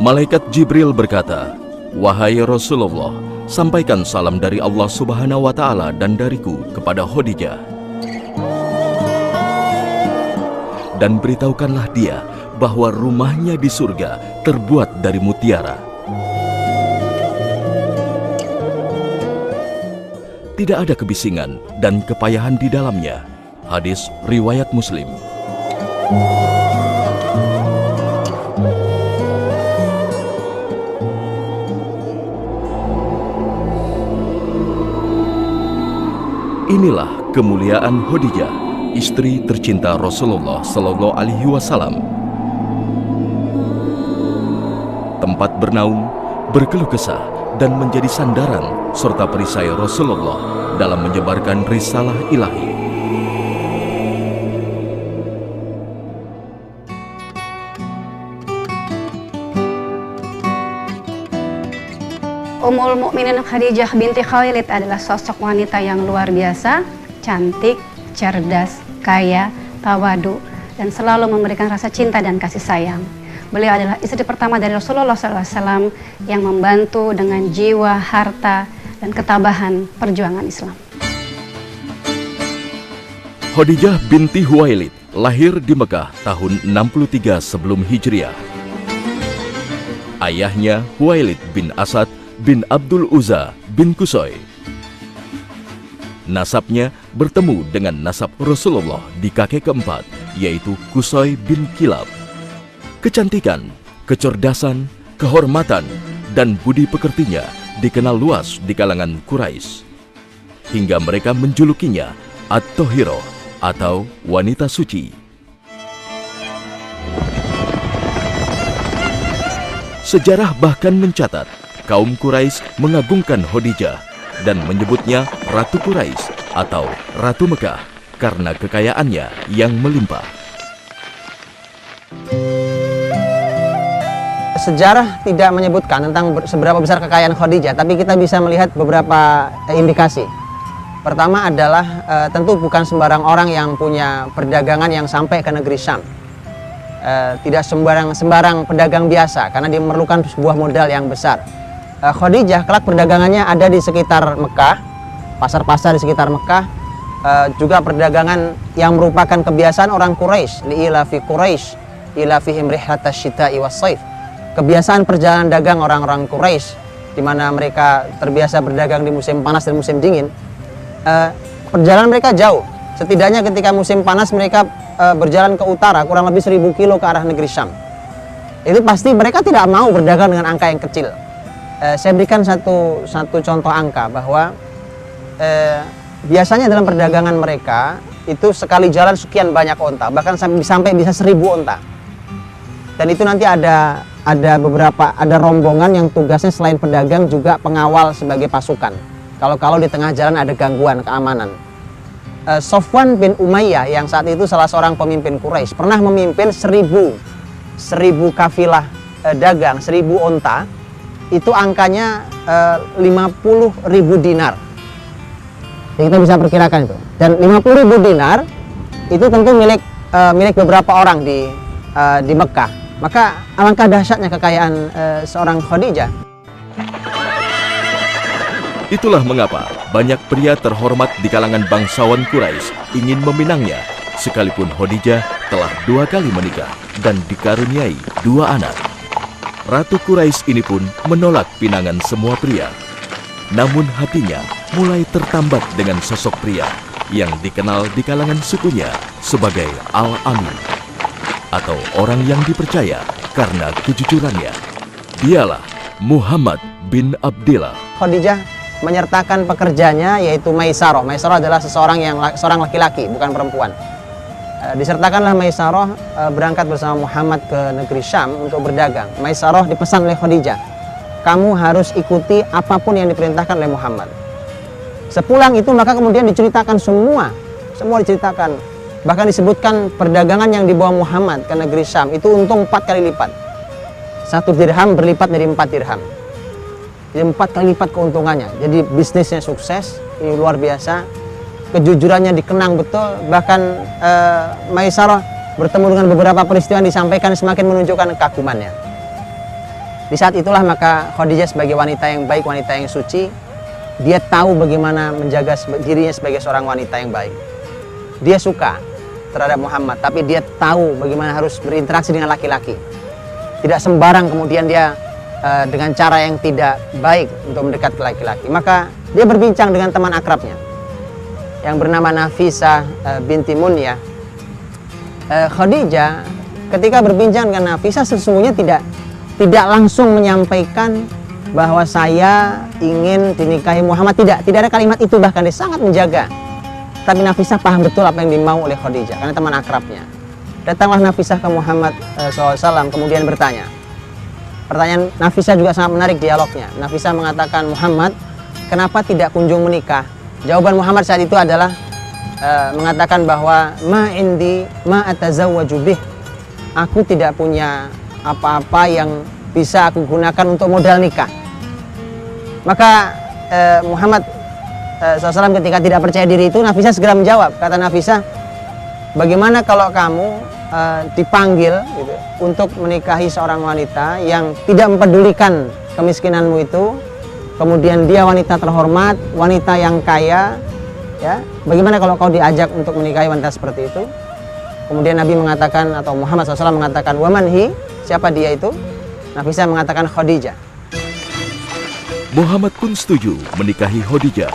Malaikat Jibril berkata, "Wahai Rasulullah, sampaikan salam dari Allah Subhanahu wa Ta'ala dan dariku kepada Khadijah. Dan beritahukanlah dia bahwa rumahnya di surga terbuat dari mutiara. Tidak ada kebisingan dan kepayahan di dalamnya." Hadis riwayat Muslim. Inilah kemuliaan Khadijah, istri tercinta Rasulullah Sallallahu Alaihi Wasallam. Tempat bernaung, berkeluh kesah, dan menjadi sandaran serta perisai Rasulullah dalam menyebarkan risalah ilahi. Ummul Mukminin Khadijah binti Khuwailid adalah sosok wanita yang luar biasa, cantik, cerdas, kaya, tawadu, dan selalu memberikan rasa cinta dan kasih sayang. Beliau adalah istri pertama dari Rasulullah SAW yang membantu dengan jiwa, harta, dan ketabahan perjuangan Islam. Khadijah binti Khuwailid lahir di Mekah tahun 63 sebelum Hijriah. Ayahnya Khuwailid bin Asad bin Abdul Uzza bin Qusay. Nasabnya bertemu dengan nasab Rasulullah di kakek keempat, yaitu Qusay bin Kilab. Kecantikan, kecerdasan, kehormatan, dan budi pekertinya dikenal luas di kalangan Quraisy, hingga mereka menjulukinya At-Thahirah atau wanita suci. Sejarah bahkan mencatat kaum Quraisy mengagungkan Khadijah dan menyebutnya Ratu Quraisy atau Ratu Mekah karena kekayaannya yang melimpah. Sejarah tidak menyebutkan tentang seberapa besar kekayaan Khadijah, tapi kita bisa melihat beberapa indikasi. Pertama adalah tentu bukan sembarang orang yang punya perdagangan yang sampai ke negeri Syam. Tidak sembarang pedagang biasa, karena dia memerlukan sebuah modal yang besar. Khadijah kelak perdagangannya ada di sekitar Mekah, pasar-pasar di sekitar Mekah, juga perdagangan yang merupakan kebiasaan orang Quraisy, li'ilafi Quraisy, ilafihim rihlatasy syita'i was-shaif. Kebiasaan perjalanan dagang orang-orang Quraisy, di mana mereka terbiasa berdagang di musim panas dan musim dingin. Perjalanan mereka jauh. Setidaknya ketika musim panas mereka berjalan ke utara kurang lebih 1000 kilo ke arah negeri Syam. Itu pasti mereka tidak mau berdagang dengan angka yang kecil. Saya berikan satu contoh angka bahwa biasanya dalam perdagangan mereka itu sekali jalan sekian banyak onta, bahkan sampai bisa 1000 onta. Dan itu nanti ada rombongan yang tugasnya selain pedagang juga pengawal sebagai pasukan. Kalau di tengah jalan ada gangguan keamanan. Sofwan bin Umayyah yang saat itu salah seorang pemimpin Quraisy pernah memimpin 1000 kafilah dagang, 1000 onta. Itu angkanya 50.000 dinar. Jadi kita bisa perkirakan itu. Dan 50.000 dinar itu tentu milik beberapa orang di Mekah. Maka alangkah dahsyatnya kekayaan seorang Khadijah. Itulah mengapa banyak pria terhormat di kalangan bangsawan Quraisy ingin meminangnya, sekalipun Khadijah telah 2 kali menikah dan dikaruniai 2 anak. Ratu Quraisy ini pun menolak pinangan semua pria. Namun hatinya mulai tertambat dengan sosok pria yang dikenal di kalangan sukunya sebagai Al-Amin, atau orang yang dipercaya karena kejujurannya. Dialah Muhammad bin Abdillah. Khadijah menyertakan pekerjanya yaitu Maisarah. Maisarah adalah seorang laki-laki, bukan perempuan. Disertakanlah Maisarah berangkat bersama Muhammad ke negeri Syam untuk berdagang. Maisarah dipesan oleh Khadijah, kamu harus ikuti apapun yang diperintahkan oleh Muhammad. Sepulang itu maka kemudian diceritakan semua diceritakan. Bahkan disebutkan perdagangan yang dibawa Muhammad ke negeri Syam itu untung 4 kali lipat. 1 dirham berlipat dari 4 dirham. Jadi 4 kali lipat keuntungannya. Jadi bisnisnya sukses, ini luar biasa. Kejujurannya dikenang betul. Bahkan Maisarah bertemu dengan beberapa peristiwa yang disampaikan semakin menunjukkan kekagumannya. Di saat itulah maka Khadijah sebagai wanita yang baik, wanita yang suci, dia tahu bagaimana menjaga dirinya sebagai seorang wanita yang baik. Dia suka terhadap Muhammad, tapi dia tahu bagaimana harus berinteraksi dengan laki-laki. Tidak sembarang kemudian dia dengan cara yang tidak baik untuk mendekat ke laki-laki. Maka dia berbincang dengan teman akrabnya yang bernama Nafisah binti Munyah. Khadijah ketika berbincang dengan Nafisah sesungguhnya tidak langsung menyampaikan bahwa saya ingin dinikahi Muhammad. Tidak ada kalimat itu, bahkan dia sangat menjaga. Tapi Nafisah paham betul apa yang dimau oleh Khadijah karena teman akrabnya. Datanglah Nafisah ke Muhammad SAW kemudian bertanya. Pertanyaan Nafisah juga sangat menarik dialognya. Nafisah mengatakan, Muhammad, kenapa tidak kunjung menikah? Jawaban Muhammad saat itu adalah mengatakan bahwa ma indi ma atazawwaju bih. Aku tidak punya apa-apa yang bisa aku gunakan untuk modal nikah. Maka Muhammad SAW ketika tidak percaya diri itu, Nafisah segera menjawab. Kata Nafisah, bagaimana kalau kamu dipanggil gitu, untuk menikahi seorang wanita yang tidak mempedulikan kemiskinanmu itu, kemudian dia wanita terhormat, wanita yang kaya, ya, bagaimana kalau kau diajak untuk menikahi wanita seperti itu? Kemudian Nabi mengatakan, atau Muhammad SAW mengatakan, wamanhi, siapa dia itu? Nafisah mengatakan Khadijah. Muhammad pun setuju menikahi Khadijah.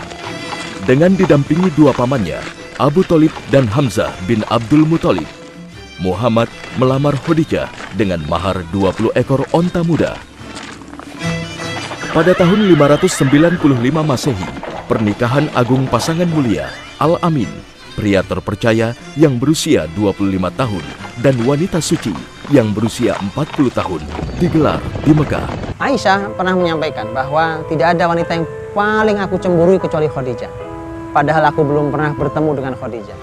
Dengan didampingi dua pamannya, Abu Thalib dan Hamzah bin Abdul Muthalib, Muhammad melamar Khadijah dengan mahar 20 ekor onta muda. Pada tahun 595 Masehi, pernikahan agung pasangan mulia Al-Amin, pria terpercaya yang berusia 25 tahun, dan wanita suci yang berusia 40 tahun, digelar di Mekah. Aisyah pernah menyampaikan bahwa tidak ada wanita yang paling aku cemburui kecuali Khadijah. Padahal aku belum pernah bertemu dengan Khadijah.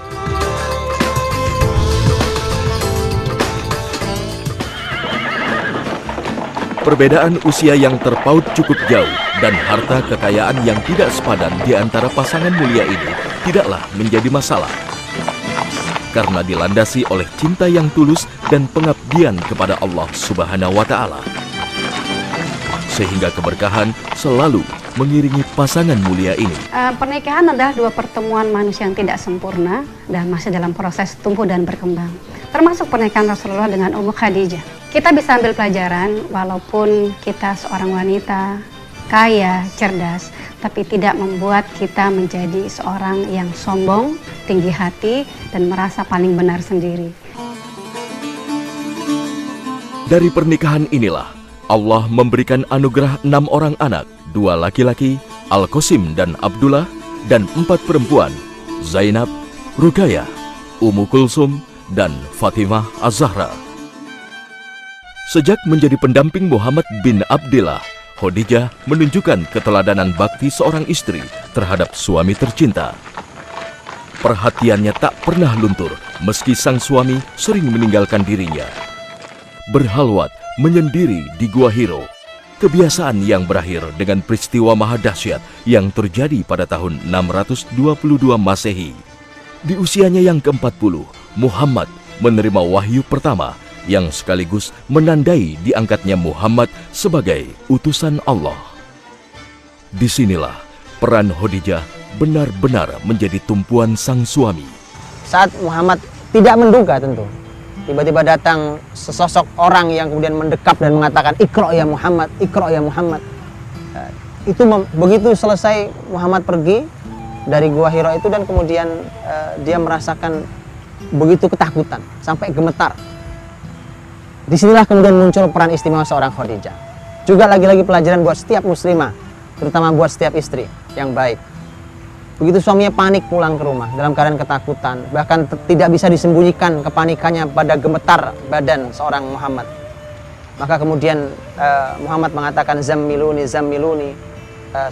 Perbedaan usia yang terpaut cukup jauh dan harta kekayaan yang tidak sepadan di antara pasangan mulia ini tidaklah menjadi masalah. Karena dilandasi oleh cinta yang tulus dan pengabdian kepada Allah Subhanahu wa Ta'ala. Sehingga keberkahan selalu mengiringi pasangan mulia ini. Pernikahan adalah dua pertemuan manusia yang tidak sempurna dan masih dalam proses tumbuh dan berkembang. Termasuk pernikahan Rasulullah dengan Ummu Khadijah. Kita bisa ambil pelajaran walaupun kita seorang wanita kaya, cerdas, tapi tidak membuat kita menjadi seorang yang sombong, tinggi hati, dan merasa paling benar sendiri. Dari pernikahan inilah Allah memberikan anugerah 6 orang anak, 2 laki-laki, Al-Qasim dan Abdullah, dan 4 perempuan, Zainab, Ruqayyah, Ummu Kulsum, dan Fatimah Az-Zahra. Sejak menjadi pendamping Muhammad bin Abdillah, Khadijah menunjukkan keteladanan bakti seorang istri terhadap suami tercinta. Perhatiannya tak pernah luntur meski sang suami sering meninggalkan dirinya. Berhalwat menyendiri di Gua Hiro, kebiasaan yang berakhir dengan peristiwa maha dahsyat yang terjadi pada tahun 622 Masehi. Di usianya yang ke-40, Muhammad menerima wahyu pertama yang sekaligus menandai diangkatnya Muhammad sebagai utusan Allah. Disinilah peran Khadijah benar-benar menjadi tumpuan sang suami. Saat Muhammad tidak menduga tentu, tiba-tiba datang sesosok orang yang kemudian mendekap dan mengatakan, Iqra ya Muhammad, Iqra ya Muhammad. Begitu selesai Muhammad pergi dari Gua Hiro itu, dan kemudian dia merasakan begitu ketakutan sampai gemetar. Disinilah kemudian muncul peran istimewa seorang Khadijah. Juga lagi-lagi pelajaran buat setiap muslimah, terutama buat setiap istri yang baik. Begitu suaminya panik pulang ke rumah dalam keadaan ketakutan, bahkan tidak bisa disembunyikan kepanikannya pada gemetar badan seorang Muhammad. Maka kemudian Muhammad mengatakan, Zammiluni, Zammiluni,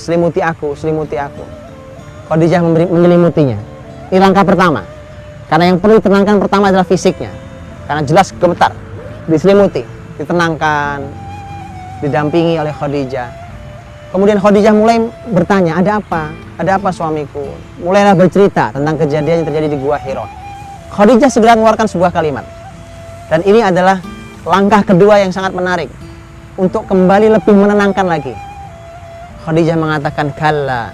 selimuti aku, selimuti aku. Khadijah menyelimutinya. Ini langkah pertama. Karena yang perlu ditenangkan pertama adalah fisiknya. Karena jelas gemetar, diselimuti, ditenangkan, didampingi oleh Khadijah. Kemudian Khadijah mulai bertanya, ada apa? Ada apa suamiku? Mulailah bercerita tentang kejadian yang terjadi di Gua Hiro. Khadijah segera mengeluarkan sebuah kalimat. Dan ini adalah langkah kedua yang sangat menarik. untuk kembali lebih menenangkan lagi. Khadijah mengatakan, kalla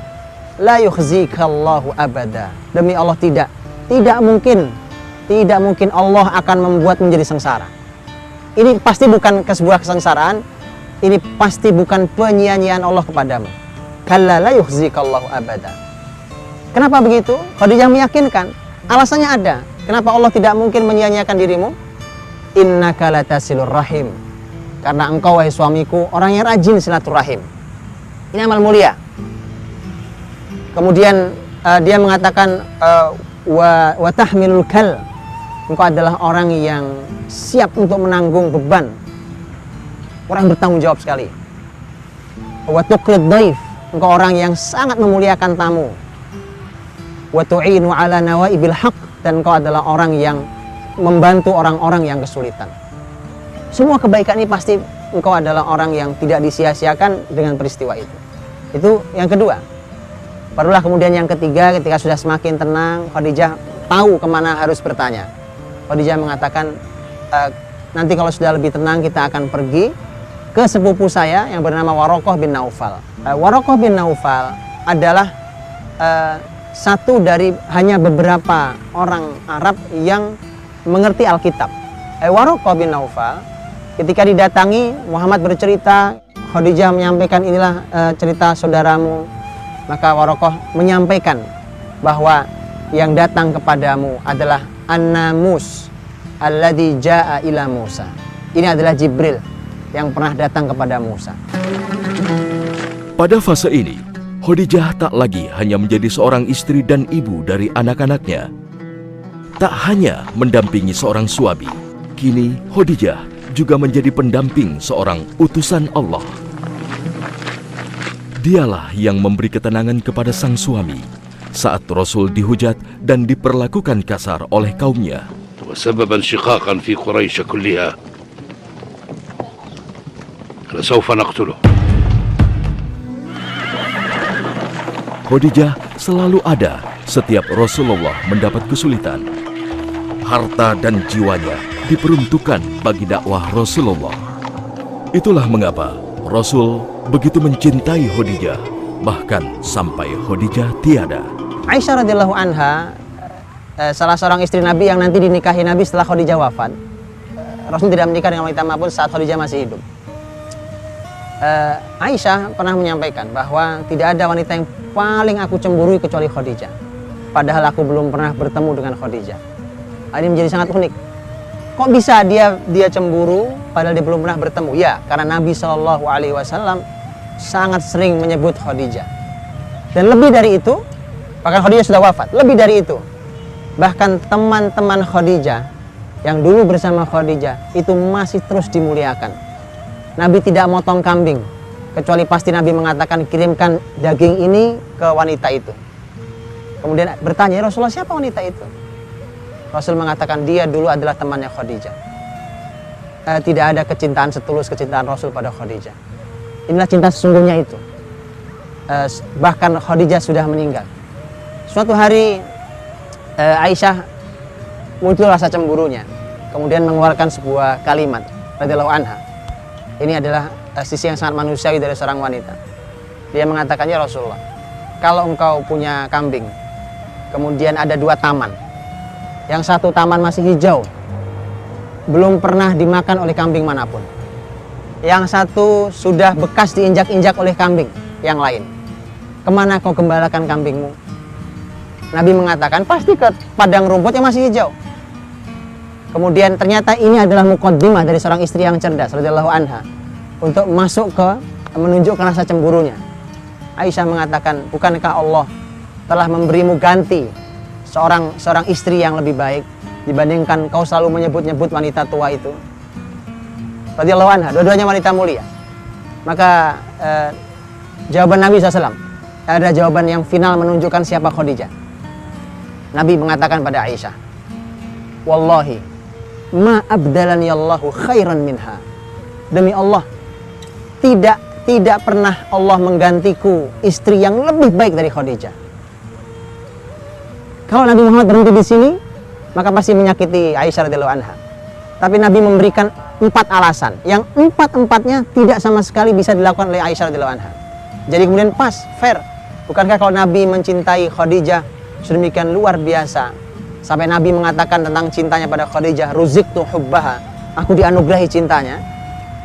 la yukhzikallahu abada. Demi Allah tidak mungkin Allah akan membuat menjadi sengsara. Ini pasti bukan sebuah kesengsaraan, ini pasti bukan penyia-nyiaan Allah kepadamu. Kalla la yukhzikallahu abada. Kenapa begitu? Khadijah meyakinkan, alasannya ada. Kenapa Allah tidak mungkin menyia-nyiakan dirimu? Innaka latasilur rahim. Karena engkau, wahai suamiku, orang yang rajin silaturahim. Ini amal mulia. Kemudian dia mengatakan wa tahmilul kal. Engkau adalah orang yang siap untuk menanggung beban. Orang bertanggung jawab sekali. Wa tuqrid dhaif. Engkau orang yang sangat memuliakan tamu. Wa tu'inu ala nawaibil haq. Dan engkau adalah orang yang membantu orang-orang yang kesulitan. Semua kebaikan ini pasti engkau adalah orang yang tidak disia-siakan dengan peristiwa itu. Itu yang kedua. Barulah kemudian yang ketiga, ketika sudah semakin tenang, Khadijah tahu kemana harus bertanya. Khadijah mengatakan, nanti kalau sudah lebih tenang kita akan pergi ke sepupu saya yang bernama Warokoh bin Naufal. Warokoh bin Naufal adalah satu dari hanya beberapa orang Arab yang mengerti Alkitab. Warokoh bin Naufal ketika didatangi, Muhammad bercerita, Khadijah menyampaikan, inilah cerita saudaramu. Maka Warokoh menyampaikan bahwa yang datang kepadamu adalah An-Namus alladzi jaa ila Musa. Ini adalah Jibril yang pernah datang kepada Musa. Pada fase ini, Khadijah tak lagi hanya menjadi seorang istri dan ibu dari anak-anaknya. Tak hanya mendampingi seorang suami, kini Khadijah juga menjadi pendamping seorang utusan Allah. Dialah yang memberi ketenangan kepada sang suami saat Rasul dihujat dan diperlakukan kasar oleh kaumnya. وسببا شقاقا في قريش كلها لسوف نقتله. Khadijah selalu ada setiap Rasulullah mendapat kesulitan. Harta dan jiwanya diperuntukkan bagi dakwah Rasulullah. Itulah mengapa Rasul begitu mencintai Khadijah, bahkan sampai Khadijah tiada. Aisyah radhiyallahu anha, salah seorang istri Nabi yang nanti dinikahi Nabi setelah Khadijah wafat. Rasul tidak menikah dengan wanita manapun saat Khadijah masih hidup. Aisyah pernah menyampaikan bahwa tidak ada wanita yang paling aku cemburui kecuali Khadijah. Padahal aku belum pernah bertemu dengan Khadijah. Ini menjadi sangat unik. Kok bisa dia cemburu padahal dia belum pernah bertemu? Ya, karena Nabi SAW sangat sering menyebut Khadijah. Dan lebih dari itu, bahkan Khadijah sudah wafat. Lebih dari itu, bahkan teman-teman Khadijah yang dulu bersama Khadijah itu masih terus dimuliakan. Nabi tidak motong kambing, kecuali pasti Nabi mengatakan, kirimkan daging ini ke wanita itu. Kemudian bertanya, ya Rasulullah, siapa wanita itu? Rasul mengatakan, dia dulu adalah temannya Khadijah. Tidak ada kecintaan setulus kecintaan Rasul pada Khadijah. Inilah cinta sesungguhnya itu. Bahkan Khadijah sudah meninggal. Suatu hari Aisyah muncul rasa cemburunya, kemudian mengeluarkan sebuah kalimat radhiyallahu anha. Ini adalah sisi yang sangat manusiawi dari seorang wanita. Dia mengatakan, ya Rasulullah, kalau engkau punya kambing, kemudian ada dua taman, yang satu taman masih hijau, belum pernah dimakan oleh kambing manapun, yang satu sudah bekas diinjak-injak oleh kambing yang lain, kemana kau gembalakan kambingmu? Nabi mengatakan, pasti ke padang rumput yang masih hijau. Kemudian ternyata ini adalah muqaddimah dari seorang istri yang cerdas radhiyallahu anha untuk masuk ke menunjukkan rasa cemburunya. Aisyah mengatakan, bukankah Allah telah memberimu ganti seorang istri yang lebih baik dibandingkan kau selalu menyebut-nyebut wanita tua itu? Radhiyallahu anha, dua-duanya wanita mulia. Maka jawaban Nabi SAW ada jawaban yang final menunjukkan siapa Khadijah. Nabi mengatakan pada Aisyah, wallahi ma abdalani Allahu khairan minha. Demi Allah, tidak pernah Allah menggantiku istri yang lebih baik dari Khadijah. Kalau Nabi Muhammad berhenti di sini, maka pasti menyakiti Aisyah radhiyallahu anha. tapi Nabi memberikan 4 alasan yang 4-empatnya tidak sama sekali bisa dilakukan oleh Aisyah radhiyallahu anha. Jadi kemudian pas, fair. Bukankah kalau Nabi mencintai Khadijah sedemikian luar biasa sampai Nabi mengatakan tentang cintanya pada Khadijah, ruziqtu hubbaha, aku dianugerahi cintanya.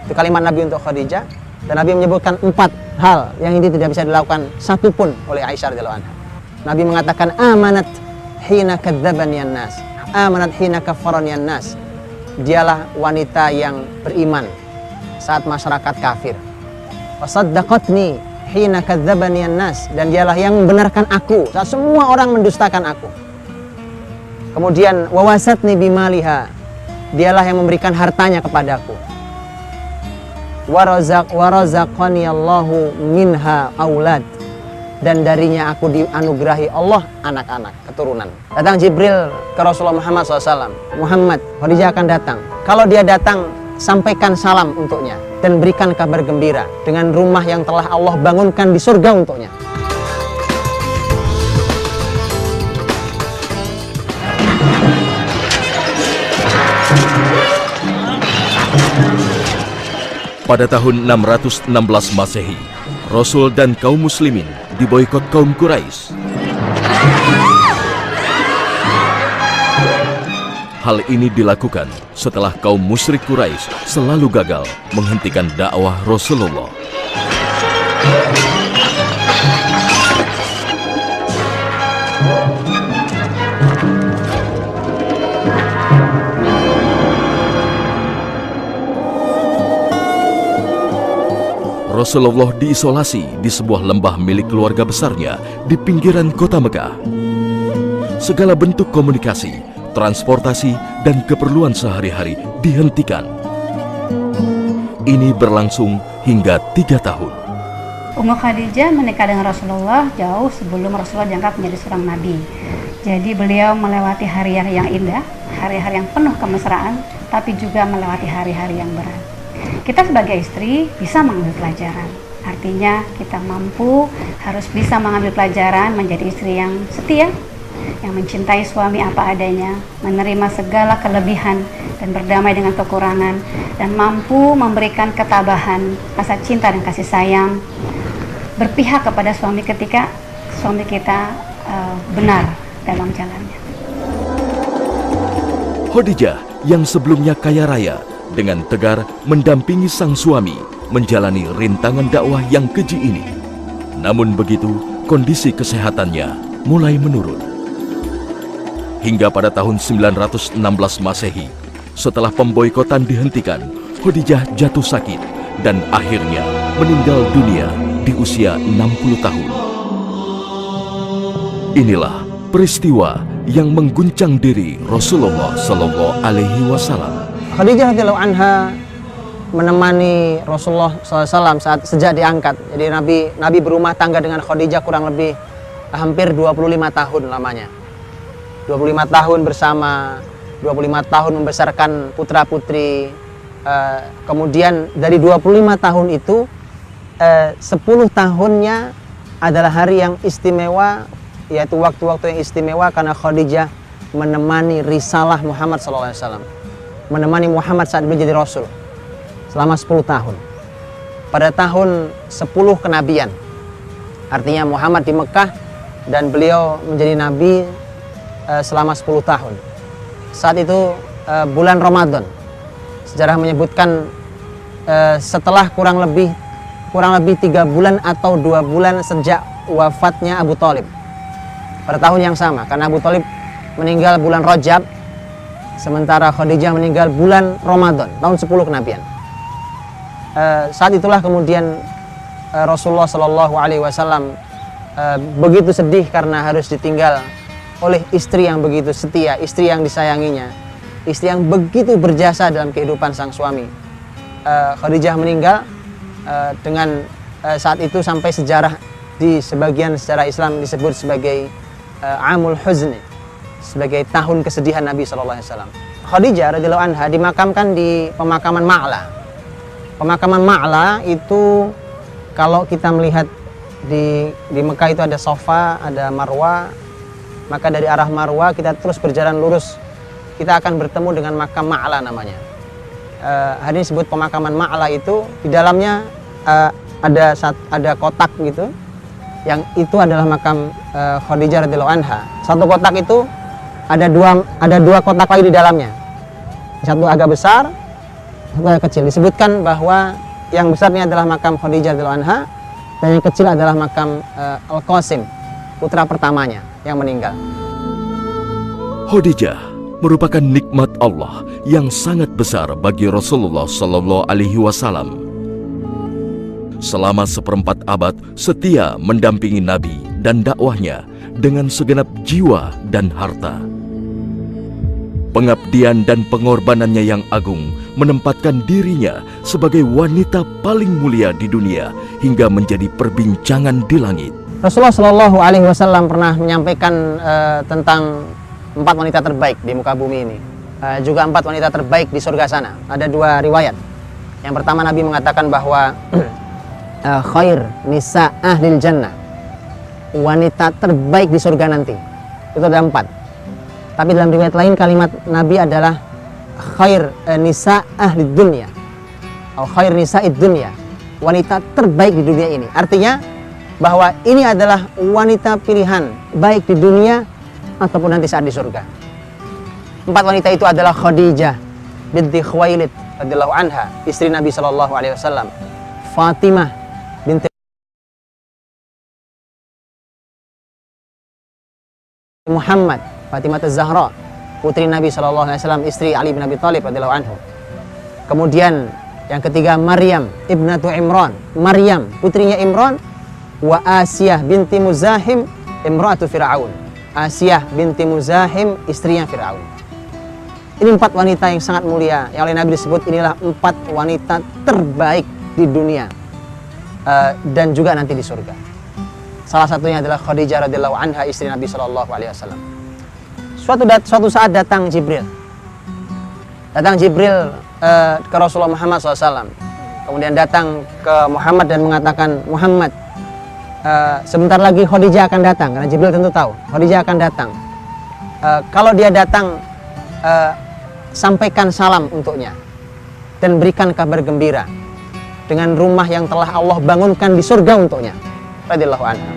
Itu kalimat Nabi untuk Khadijah. Dan Nabi menyebutkan 4 hal yang ini tidak bisa dilakukan satupun oleh Aisyah radhiyallahu anha. Nabi mengatakan amanat hina kadzdzabani an-nas, amanat hina kafarani an-nas. Dialah wanita yang beriman saat masyarakat kafir. Wasaddaqatni hina kadzdzabani an-nas, dan dialah yang membenarkan aku saat semua orang mendustakan aku. Kemudian wawasatni bimaliha, dialah yang memberikan hartanya kepadaku. Warazaqani Allahu minha aulad, dan darinya aku dianugerahi Allah anak-anak, keturunan. Datang Jibril ke Rasulullah Muhammad SAW. Muhammad, Khadijah akan datang. Kalau dia datang, sampaikan salam untuknya dan berikan kabar gembira dengan rumah yang telah Allah bangunkan di surga untuknya. Pada tahun 616 Masehi, Rasul dan kaum muslimin diboikot kaum Quraisy. Hal ini dilakukan setelah kaum musyrik Quraisy selalu gagal menghentikan dakwah Rasulullah. Rasulullah diisolasi di sebuah lembah milik keluarga besarnya di pinggiran kota Mekah. Segala bentuk komunikasi, transportasi, dan keperluan sehari-hari dihentikan. Ini berlangsung hingga 3 tahun. Ummu Khadijah menikah dengan Rasulullah jauh sebelum Rasulullah diangkat menjadi seorang nabi. Jadi beliau melewati hari-hari yang indah, hari-hari yang penuh kemesraan, tapi juga melewati hari-hari yang berat. Kita sebagai istri bisa mengambil pelajaran. Artinya kita harus bisa mengambil pelajaran menjadi istri yang setia, yang mencintai suami apa adanya, menerima segala kelebihan dan berdamai dengan kekurangan, dan mampu memberikan ketabahan, rasa cinta dan kasih sayang, berpihak kepada suami ketika suami kita benar dalam jalannya. Khadijah yang sebelumnya kaya raya dengan tegar mendampingi sang suami menjalani rintangan dakwah yang keji ini. Namun begitu, kondisi kesehatannya mulai menurun. Hingga pada tahun 916 Masehi, setelah pemboikotan dihentikan, Khadijah jatuh sakit dan akhirnya meninggal dunia di usia 60 tahun. Inilah peristiwa yang mengguncang diri Rasulullah Shallallahu Alaihi Wasallam. Khadijah radhiyallahu anha menemani Rasulullah SAW sejak diangkat. Jadi Nabi berumah tangga dengan Khadijah kurang lebih hampir 25 tahun lamanya. 25 tahun bersama, 25 tahun membesarkan putra-putri. Kemudian dari 25 tahun itu 10 tahunnya adalah hari yang istimewa, yaitu waktu-waktu yang istimewa karena Khadijah menemani risalah Muhammad SAW. Menemani Muhammad saat beliau jadi Rasul selama 10 tahun. Pada tahun 10 kenabian, artinya Muhammad di Mekah dan beliau menjadi Nabi selama 10 tahun. Saat itu bulan Ramadan. Sejarah menyebutkan setelah kurang lebih 3 bulan atau 2 bulan sejak wafatnya Abu Thalib. Pada tahun yang sama, karena Abu Thalib meninggal bulan Rajab, sementara Khadijah meninggal bulan Ramadan, tahun 10 kenabian. Saat itulah kemudian Rasulullah Shallallahu Alaihi Wasallam begitu sedih karena harus ditinggal oleh istri yang begitu setia, istri yang disayanginya, istri yang begitu berjasa dalam kehidupan sang suami. Khadijah meninggal dengan saat itu sampai sejarah di sebagian sejarah Islam disebut sebagai Amul Huzni, sebagai tahun kesedihan Nabi Shallallahu Alaihi Wasallam. Khadijah radhiyallahu anha dimakamkan di pemakaman Ma'la. Pemakaman Ma'la itu kalau kita melihat di Mekah itu ada Safa, ada Marwa. Maka dari arah Marwa kita terus berjalan lurus kita akan bertemu dengan makam Ma'la namanya. Hari ini disebut pemakaman Ma'la itu, di dalamnya ada kotak gitu, yang itu adalah makam Khadijah radhiyallahu anha. Satu kotak itu ada dua kotak lagi di dalamnya. Satu agak besar, satu agak kecil. Disebutkan bahwa yang besarnya adalah makam Khadijah radhiyallahu anha, dan yang kecil adalah makam Al-Qasim, putra pertamanya yang meninggal. Khadijah merupakan nikmat Allah yang sangat besar bagi Rasulullah Sallallahu Alaihi Wasallam. Selama seperempat abad setia mendampingi Nabi dan dakwahnya dengan segenap jiwa dan harta. Pengabdian dan pengorbanannya yang agung menempatkan dirinya sebagai wanita paling mulia di dunia hingga menjadi perbincangan di langit. Rasulullah Shallallahu Alaihi Wasallam pernah menyampaikan tentang 4 wanita terbaik di muka bumi ini, juga 4 wanita terbaik di surga sana. Ada 2 riwayat. Yang pertama, Nabi mengatakan bahwa khair nisa ahlil jannah, wanita terbaik di surga nanti. Itu ada 4. Tapi dalam riwayat lain kalimat Nabi adalah khair nisa ahlid dunya, atau khair nisa'id dunya, wanita terbaik di dunia ini. Artinya bahwa ini adalah wanita pilihan baik di dunia ataupun nanti saat di surga. 4 wanita itu adalah Khadijah binti Khuwailid radhiyallahu anha, istri Nabi sallallahu alaihi wasallam. Fatimah binti Muhammad, Fatimah Az-Zahra, putri Nabi sallallahu alaihi wasallam, istri Ali bin Abi Thalib radhiyallahu anhu. Kemudian yang ketiga, Maryam ibnatu Imran, Maryam putrinya Imran, wa Asiyah binti Muzahim imra'atu Fir'aun, Asiyah binti Muzahim, istrinya Fir'aun. Ini 4 wanita yang sangat mulia, yang oleh Nabi disebut inilah 4 wanita terbaik di dunia dan juga nanti di surga. Salah satunya adalah Khadijah radhiyallahu anha, istri Nabi sallallahu alaihi wasallam. Suatu saat datang Jibril. Datang Jibril ke Rasulullah Muhammad SAW. Kemudian datang ke Muhammad dan mengatakan, Muhammad, sebentar lagi Khadijah akan datang, karena Jibril tentu tahu Khadijah akan datang. Kalau dia datang, sampaikan salam untuknya dan berikan kabar gembira dengan rumah yang telah Allah bangunkan di surga untuknya. Radhiyallahu anha.